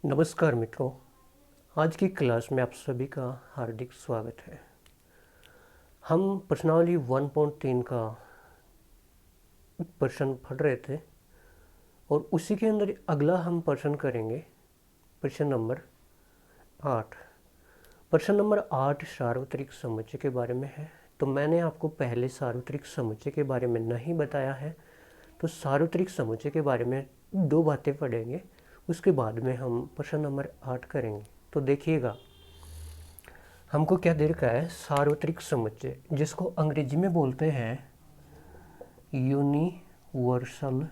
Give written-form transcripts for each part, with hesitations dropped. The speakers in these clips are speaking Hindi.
नमस्कार मित्रों, आज की क्लास में आप सभी का हार्दिक स्वागत है। हम प्रश्नावली 1.3 का प्रश्न पढ़ रहे थे और उसी के अंदर अगला हम प्रश्न करेंगे प्रश्न नंबर 8। प्रश्न नंबर 8 सार्वत्रिक समुच्चय के बारे में है। तो मैंने आपको पहले सार्वत्रिक समुच्चय के बारे में नहीं बताया है, तो सार्वत्रिक समुच्चय के बारे में दो बातें पढ़ेंगे, उसके बाद में हम प्रश्न नंबर 8 करेंगे। तो देखिएगा, हमको क्या दे रखा है, सार्वत्रिक समुच्चय, जिसको अंग्रेजी में बोलते हैं यूनिवर्सल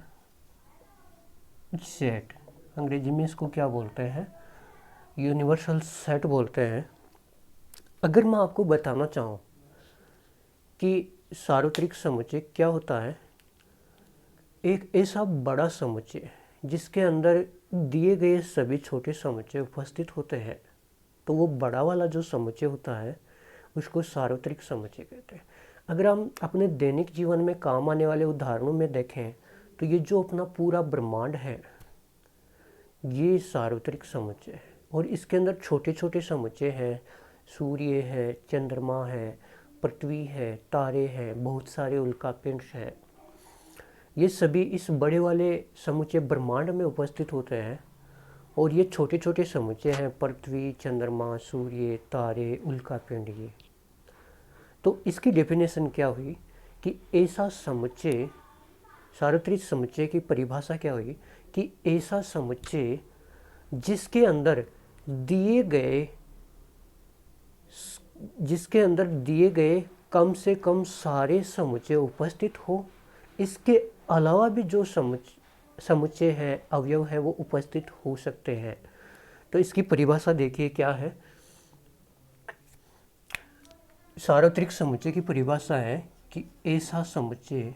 सेट। अंग्रेजी में इसको क्या बोलते हैं, यूनिवर्सल सेट बोलते हैं। अगर मैं आपको बताना चाहूँ कि सार्वत्रिक समुच्चय क्या होता है, एक ऐसा बड़ा समुच्चय जिसके अंदर दिए गए सभी छोटे समुच्चय उपस्थित होते हैं, तो वो बड़ा वाला जो समुच्चय होता है उसको सार्वत्रिक समुच्चय कहते हैं। अगर हम अपने दैनिक जीवन में काम आने वाले उदाहरणों में देखें तो ये जो अपना पूरा ब्रह्मांड है ये सार्वत्रिक समुच्चय है, और इसके अंदर छोटे छोटे समुच्चय हैं। सूर्य है, चंद्रमा है, पृथ्वी है, तारे हैं, बहुत सारे उल्कापिंड हैं। ये सभी इस बड़े वाले समुच्चय ब्रह्मांड में उपस्थित होते हैं, और ये छोटे छोटे समुच्चय हैं, पृथ्वी, चंद्रमा, सूर्य, तारे, उल्कापिंड। ये तो इसकी डेफिनेशन क्या हुई कि ऐसा समुच्चय, सार्वत्रिक समुच्चय की परिभाषा क्या हुई कि ऐसा समुच्चय जिसके अंदर दिए गए कम से कम सारे समुच्चय उपस्थित हो, इसके अलावा भी जो समुच्चय है, अवयव है, वो उपस्थित हो सकते हैं। तो इसकी परिभाषा देखिए क्या है। सार्वत्रिक समुच्चय की परिभाषा है कि ऐसा समुच्चय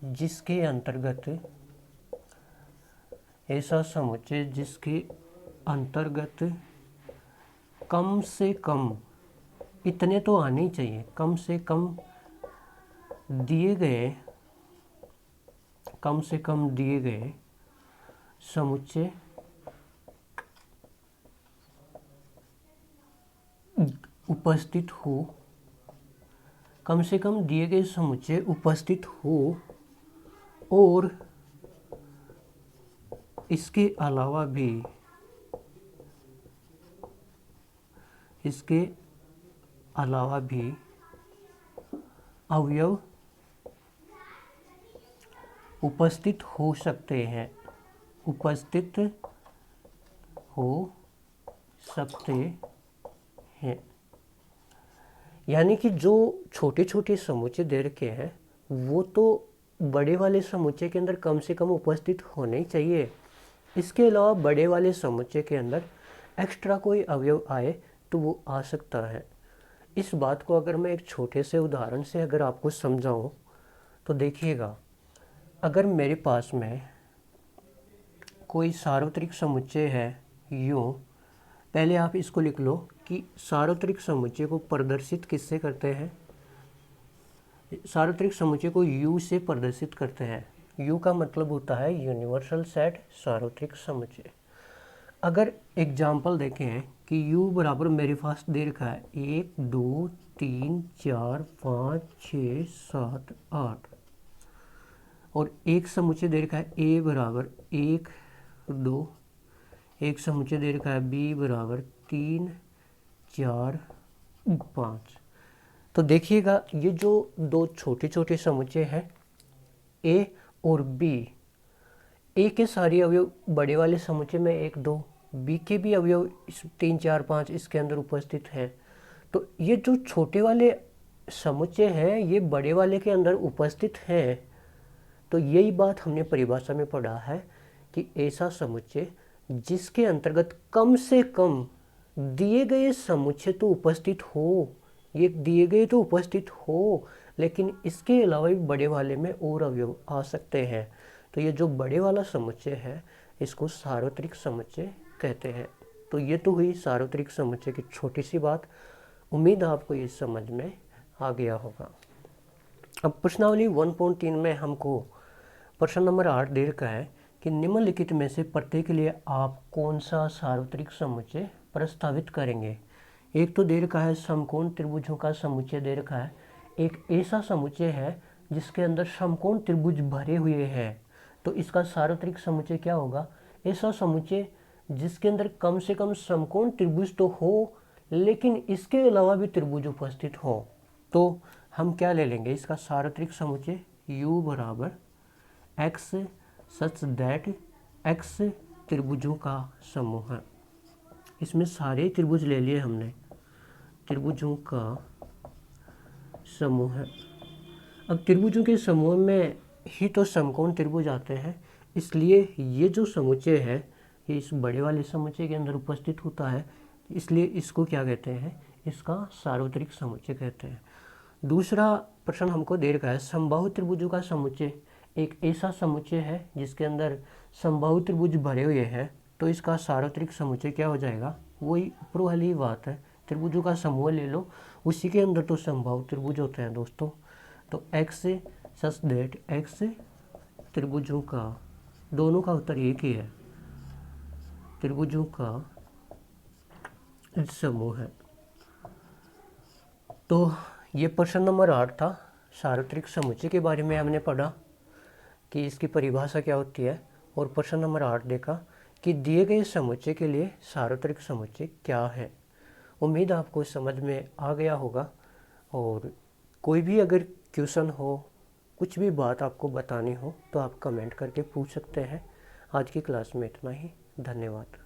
जिसके अंतर्गत कम से कम, इतने तो आने ही चाहिए, कम से कम दिए गए समुच्चय उपस्थित हो, कम से कम दिए गए समुच्चय उपस्थित हो, और इसके अलावा भी अवयव उपस्थित हो सकते हैं। यानी कि जो छोटे छोटे समुच्चय दे रखे हैं वो तो बड़े वाले समुच्चय के अंदर कम से कम उपस्थित होने ही चाहिए। इसके अलावा बड़े वाले समुच्चय के अंदर एक्स्ट्रा कोई अवयव आए तो वो आ सकता है। इस बात को अगर मैं एक छोटे से उदाहरण से अगर आपको समझाऊं तो देखिएगा, अगर मेरे पास में कोई सार्वत्रिक समुच्चय है, यूँ, पहले आप इसको लिख लो कि सार्वत्रिक समुच्चय को प्रदर्शित किससे करते हैं। सार्वत्रिक समुच्चय को U से प्रदर्शित करते हैं। U का मतलब होता है यूनिवर्सल सेट, सार्वत्रिक समुच्चय। अगर एग्जाम्पल देखें कि U बराबर मेरे पास दे रखा है 1 2 3 4 5 6 7 8, और एक समुच्चय दे रखा है A बराबर 1 2, एक समुच्चय दे रखा है B बराबर 3 4 5। तो देखिएगा, ये जो दो छोटे छोटे समुच्चय हैं A और B, A के सारे अवयव बड़े वाले समुच्चय में 1 2, B के भी अवयव 3 4 5 इसके अंदर उपस्थित हैं। तो ये जो छोटे वाले समुच्चय हैं ये बड़े वाले के अंदर उपस्थित हैं। तो यही बात हमने परिभाषा में पढ़ा है कि ऐसा समुच्चय जिसके अंतर्गत कम से कम दिए गए समुच्चय तो उपस्थित हो, ये दिए गए तो उपस्थित हो, लेकिन इसके अलावा भी बड़े वाले में और अवयव आ सकते हैं। तो ये जो बड़े वाला समुच्चय है इसको सार्वत्रिक समुच्चय कहते हैं। तो ये तो हुई सार्वत्रिक समुच्चय की छोटी सी बात। उम्मीद आपको ये समझ में आ गया होगा। अब प्रश्नावली 1.3 में हमको प्रश्न नंबर 8 दे रखा है कि निम्नलिखित में से प्रत्येक के लिए आप कौन सा सार्वत्रिक समुच्चय प्रस्तावित करेंगे। एक तो दे रखा है समकोण त्रिभुजों का समुच्चय दे रखा है। एक ऐसा समुच्चय है जिसके अंदर समकोण त्रिभुज भरे हुए हैं, तो इसका सार्वत्रिक समुच्चय क्या होगा? ऐसा समुच्चय जिसके अंदर कम से कम समकोण त्रिभुज तो हो, लेकिन इसके अलावा भी त्रिभुज उपस्थित हो। तो हम क्या ले लेंगे? इसका सार्वत्रिक समुच्चय u बराबर x सच दैट x त्रिभुजों का समूह है। इसमें सारे त्रिभुज ले लिए हमने, त्रिभुजों का समूह है। अब त्रिभुजों के समूह में ही तो समकोण त्रिभुज आते हैं, इसलिए ये जो समुच्चय है ये इस बड़े वाले समुच्चय के अंदर उपस्थित होता है, इसलिए इसको क्या कहते हैं? इसका सार्वत्रिक समुच्चय कहते हैं। दूसरा प्रश्न हमको दे रखा है समबाहु त्रिभुजों का समुच्चय एक ऐसा समुच्चय है जिसके अंदर समबाहु त्रिभुज भरे हुए हैं, तो इसका सार्वत्रिक समुच्चय क्या हो जाएगा? वही ऊपर वाली बात है, त्रिभुजों का समूह ले लो, उसी के अंदर तो समबाहु त्रिभुज होते हैं दोस्तों। तो x सच दैट x त्रिभुजों का, दोनों का उत्तर एक ही है, त्रिभुजों का समूह है। तो ये प्रश्न नंबर 8 था। सार्वत्रिक समुच्चय के बारे में हमने पढ़ा कि इसकी परिभाषा क्या होती है, और प्रश्न नंबर 8 देखा कि दिए गए समुच्चय के लिए सार्वत्रिक समुच्चय क्या है। उम्मीद आपको समझ में आ गया होगा, और कोई भी अगर क्वेश्चन हो, कुछ भी बात आपको बतानी हो तो आप कमेंट करके पूछ सकते हैं। आज की क्लास में इतना ही, धन्यवाद।